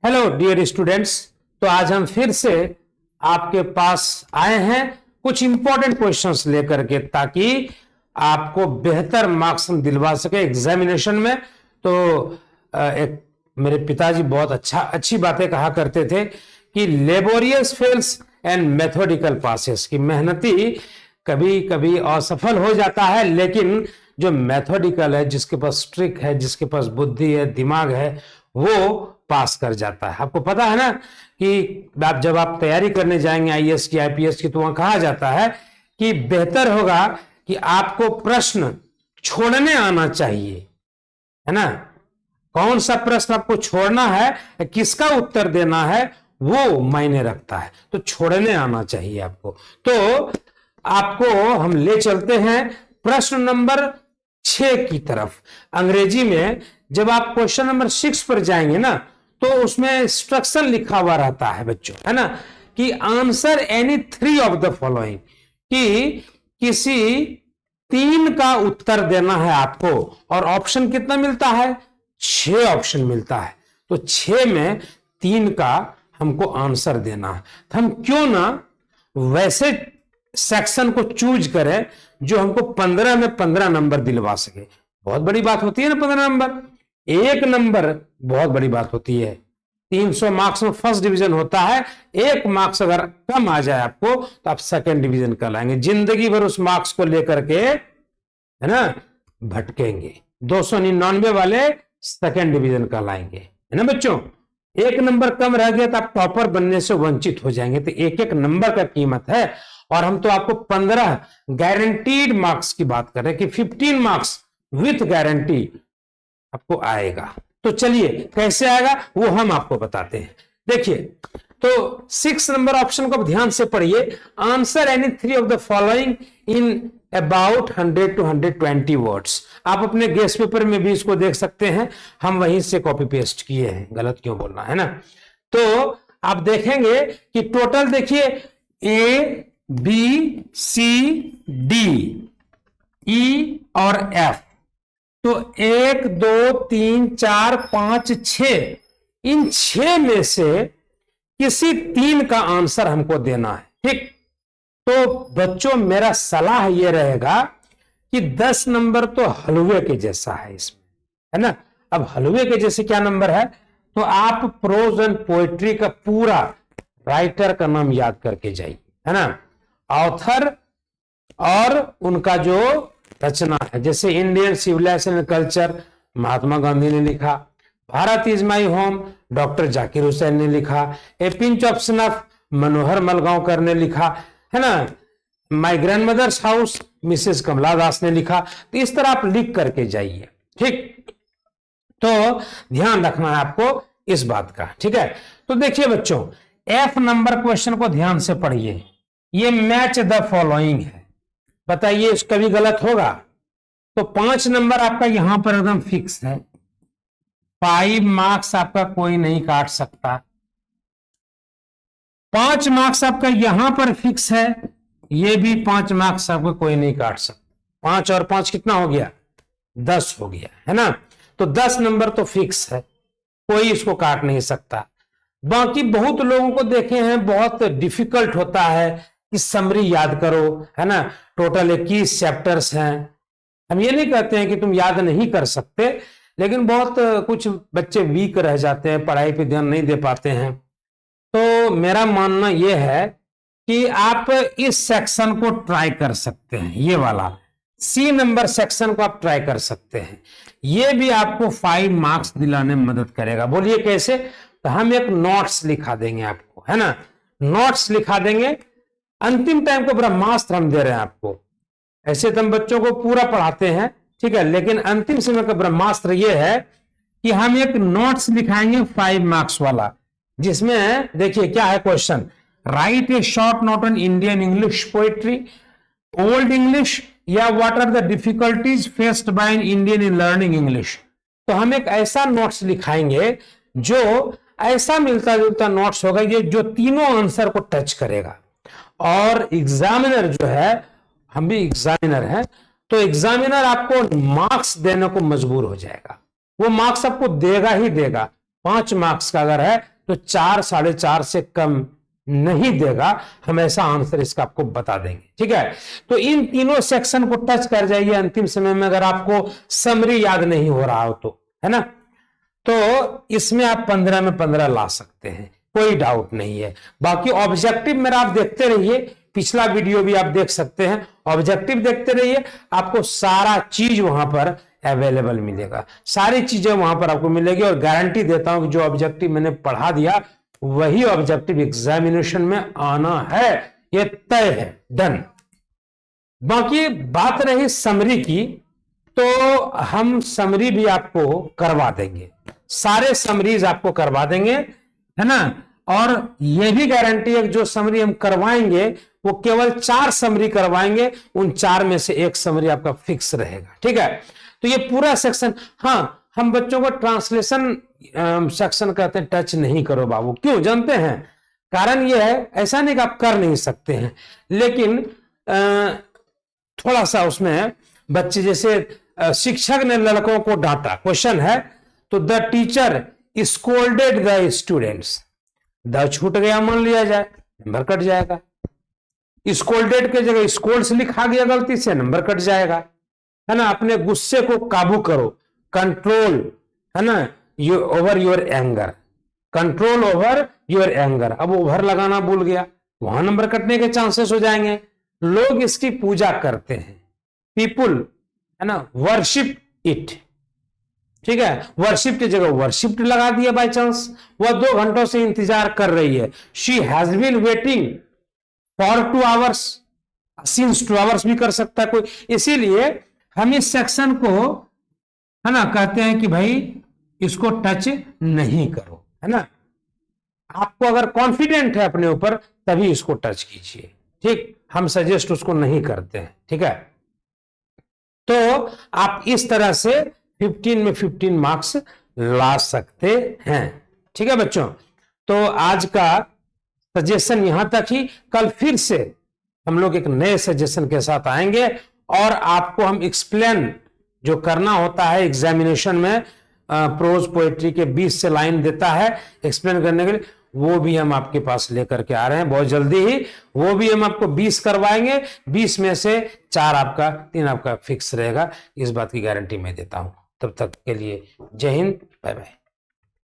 Hello dear students. तो आज हम फिर से आपके पास आए हैं कुछ इंपॉर्टेंट क्वेश्चंस लेकर के, ताकि आपको बेहतर मार्क्स हम दिलवा सके एग्जामिनेशन में। तो एक मेरे पिताजी बहुत अच्छी बातें कहा करते थे कि laborious fails and methodical passes, की मेहनती कभी कभी असफल हो जाता है, लेकिन जो मेथोडिकल है, जिसके पास ट्रिक है, जिसके पास बुद्धि है, दिमाग है, वो पास कर जाता है। आपको पता है ना कि जब आप तैयारी करने जाएंगे आईएएस की, आईपीएस की, तो वहां कहा जाता है कि बेहतर होगा कि आपको प्रश्न छोड़ने आना चाहिए, है ना। कौन सा प्रश्न आपको छोड़ना है, किसका उत्तर देना है, वो मायने रखता है। तो छोड़ने आना चाहिए आपको। तो आपको हम ले चलते हैं प्रश्न नंबर 6 की तरफ। अंग्रेजी में जब आप क्वेश्चन नंबर 6 पर जाएंगे ना, तो उसमें इंस्ट्रक्शन लिखा हुआ रहता है बच्चों, है ना, कि answer any 3 of the following, कि किसी 3 का उत्तर देना है आपको। और ऑप्शन कितना मिलता है? 6 ऑप्शन मिलता है। तो 6 में 3 का हमको आंसर देना है। तो हम क्यों ना वैसे सेक्शन को चूज करें जो हमको 15 में 15 नंबर दिलवा सके। बहुत बड़ी बात होती है ना 15 नंबर, 1 नंबर बहुत बड़ी बात होती है। 300 मार्क्स में फर्स्ट डिवीजन होता है, 1 मार्क्स अगर कम आ जाए आपको तो आप सेकंड डिवीजन कहलाएंगे। जिंदगी भर उस मार्क्स को लेकर के, है ना, भटकेंगे। 299 वाले सेकंड डिवीजन कहलाएंगे, है ना बच्चों। 1 नंबर कम रह गया तो आप टॉपर बनने से वंचित हो जाएंगे। तो 1-1 नंबर का कीमत है। और हम तो आपको 15 गारंटीड मार्क्स की बात कर रहे हैं कि 15 मार्क्स विथ गारंटी आपको आएगा। तो चलिए कैसे आएगा वो हम आपको बताते हैं। देखिए, तो 6 नंबर ऑप्शन को ध्यान से पढ़िए। Answer any 3 of the following in about 100 to 120 words. आप अपने गेस्ट पेपर में भी इसको देख सकते हैं, हम वहीं से कॉपी पेस्ट किए हैं, गलत क्यों बोलना, है ना। तो आप देखेंगे कि टोटल देखिए A B C D E और एफ। तो 1 2 3 4 5 6, इन 6 में से किसी 3 का आंसर हमको देना है, ठीक। तो बच्चों मेरा सलाह यह रहेगा कि 10 नंबर तो हलवे के जैसा है इसमें, है ना। अब हलवे के जैसे क्या नंबर है, तो आप प्रोज एंड पोएट्री का पूरा राइटर का नाम याद करके जाइए, है ना, ऑथर और उनका जो रचना है। जैसे Indian civilisation and culture Mahatma Gandhi ने लिखा, Bharat is my home doctor Zakir Hussain ने लिखा, ए पिंच ऑफ स्नफ मनोहर मलगांवकर ने लिखा, है ना, माई ग्रैंडमदर्स हाउस मिसेस कमला दास ने लिखा। तो इस तरह आप लिख करके जाइए, ठीक। तो ध्यान रखना है आपको इस बात का, ठीक है। तो देखिए बच्चों, एफ नंबर क्वेश्चन को ध्यान से पढ़िए। ये मैच द फॉलोइंग है, बताइए इसका भी गलत होगा। तो 5 नंबर आपका यहां पर एकदम फिक्स है, 5 मार्क्स आपका कोई नहीं काट सकता। 5 मार्क्स आपका यहां पर फिक्स है, ये भी 5 मार्क्स आपको कोई नहीं काट सकता। 5 और 5 कितना हो गया? 10 हो गया, है ना। तो 10 नंबर तो फिक्स है, कोई इसको काट नहीं सकता। बाकी बहुत लोगों को देखे हैं बहुत डिफिकल्ट होता है कि समरी याद करो, है ना। टोटल 21 चैप्टर्स हैं। हम ये नहीं कहते हैं कि तुम याद नहीं कर सकते, लेकिन बहुत कुछ बच्चे वीक रह जाते हैं, पढ़ाई पे ध्यान नहीं दे पाते हैं। तो मेरा मानना यह है कि आप इस सेक्शन को ट्राई कर सकते हैं, ये वाला सी नंबर सेक्शन को आप ट्राई कर सकते हैं। ये भी आपको 5 मार्क्स दिलाने में मदद करेगा। बोलिए कैसे? तो हम एक नोट्स लिखा देंगे आपको, है ना, नोट्स लिखा देंगे। अंतिम टाइम को ब्रह्मास्त्र हम दे रहे हैं आपको। ऐसे तो हम बच्चों को पूरा पढ़ाते हैं, ठीक है, लेकिन अंतिम समय का ब्रह्मास्त्र यह है कि हम एक नोट्स लिखाएंगे 5 मार्क्स वाला, जिसमें देखिए क्या है question. Write a short note on Indian English poetry, old English, या what are the difficulties faced by an Indian in learning English. तो हम एक ऐसा नोट्स लिखाएंगे जो ऐसा मिलता जुलता नोट्स होगा, ये जो तीनों आंसर को टच करेगा। और एग्जामिनर जो है, हम भी एग्जामिनर हैं, तो एग्जामिनर आपको मार्क्स देने को मजबूर हो जाएगा। वो मार्क्स आपको देगा ही देगा। 5 मार्क्स का अगर है तो 4, 4.5 से कम नहीं देगा, हम ऐसा आंसर इसका आपको बता देंगे। ठीक है, तो इन तीनों सेक्शन को टच कर जाइए अंतिम समय में, अगर आपको समरी याद नहीं हो रहा हो तो, है ना। तो इसमें आप 15 में 15 ला सकते हैं, कोई डाउट नहीं है। बाकी ऑब्जेक्टिव मेरा आप देखते रहिए, पिछला वीडियो भी आप देख सकते हैं, ऑब्जेक्टिव देखते रहिए, आपको सारा चीज वहां पर अवेलेबल मिलेगा, सारी चीजें वहां पर आपको मिलेगी। और गारंटी देता हूं कि जो ऑब्जेक्टिव मैंने पढ़ा दिया वही ऑब्जेक्टिव एग्जामिनेशन में आना है, ये तय है, डन। बाकी बात रही समरी की, तो हम समरी भी आपको करवा देंगे, सारे समरीज आपको करवा देंगे, है ना। और यह भी गारंटी है कि जो समरी हम करवाएंगे वो केवल 4 समरी करवाएंगे, उन 4 में से एक समरी आपका फिक्स रहेगा। ठीक है, तो ये पूरा सेक्शन, हाँ हम बच्चों को ट्रांसलेशन सेक्शन कहते हैं टच नहीं करो बाबू, क्यों जानते हैं? कारण यह है, ऐसा नहीं कि आप कर नहीं सकते हैं, लेकिन थोड़ा सा उसमें बच्चे, जैसे शिक्षक ने लड़कों को डांटा, क्वेश्चन है, तो the teacher scolded the students, the छूट गया मान लिया जाए, नंबर कट जाएगा। स्कोल्डेड के जगह स्कोल्ड्स लिखा गया गलती से, नंबर कट जाएगा, है ना। अपने गुस्से को काबू करो, कंट्रोल, है ना, over your anger, control over your anger. अब ओवर लगाना भूल गया, वहां नंबर कटने के चांसेस हो जाएंगे। लोग इसकी पूजा करते हैं, पीपुल, है ना, वर्शिप इट। ठीक है, वर्शिप की जगह वर्शिप्ड लगा दिया बाय चांस। वह 2 घंटों से इंतजार कर रही है, she has been waiting for 2 hours, since 2 hours भी कर सकता है कोई। इसीलिए हम इस सेक्शन को, है ना, कहते हैं कि भाई इसको टच नहीं करो, है ना। आपको अगर कॉन्फिडेंट है अपने ऊपर तभी इसको टच कीजिए, ठीक, हम सजेस्ट उसको नहीं करते हैं। ठीक है, तो आप इस तरह से 15 में 15 मार्क्स ला सकते हैं। ठीक है बच्चों, तो आज का सजेशन यहां तक ही। कल फिर से हम लोग एक नए सजेशन के साथ आएंगे, और आपको हम एक्सप्लेन जो करना होता है एग्जामिनेशन में, प्रोज पोएट्री के 20 से लाइन देता है एक्सप्लेन करने के लिए, वो भी हम आपके पास लेकर के आ रहे हैं बहुत जल्दी ही। वो भी हम आपको 20 करवाएंगे, 20 में से 4 आपका, 3 आपका फिक्स रहेगा, इस बात की गारंटी मैं देता हूं। तब तक के लिए जय हिंद, बाय बाय।